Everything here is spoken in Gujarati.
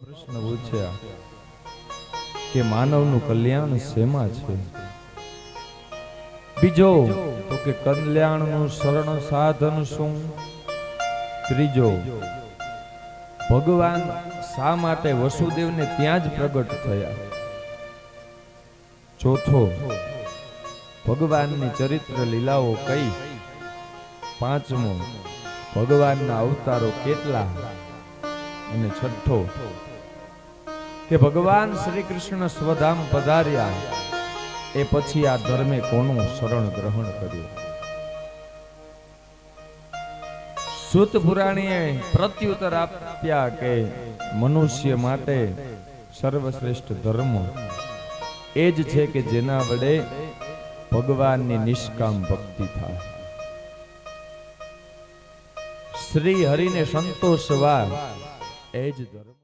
પ્રશ્ન પૂછ્યા કે માનવનું કલ્યાણ શેમાં છે? બીજો તો કે કલ્યાણનું શરણ સાધન શું? ત્રીજો, ભગવાન શા માટે વસુદેવને ત્યાં જ પ્રગટ થયા? ચોથો, ભગવાનની ચરિત્ર લીલાઓ કઈ? પાંચમો, ભગવાનના અવતારો કેટલા? અને છઠ્ઠો કે ભગવાન શ્રી કૃષ્ણ સ્વધામ પધાર્યા એ પછી આ ધર્મે કોનું શરણ ગ્રહણ કર્યું? સૂત પુરાણીએ પ્રત્યુત્તર આપ્યા કે મનુષ્ય માટે સર્વશ્રેષ્ઠ ધર્મ એ જ છે કે જેના વડે ભગવાનની નિષ્કામ ભક્તિ થાય, શ્રી હરિને સંતોષવા એ જ ધર્મ.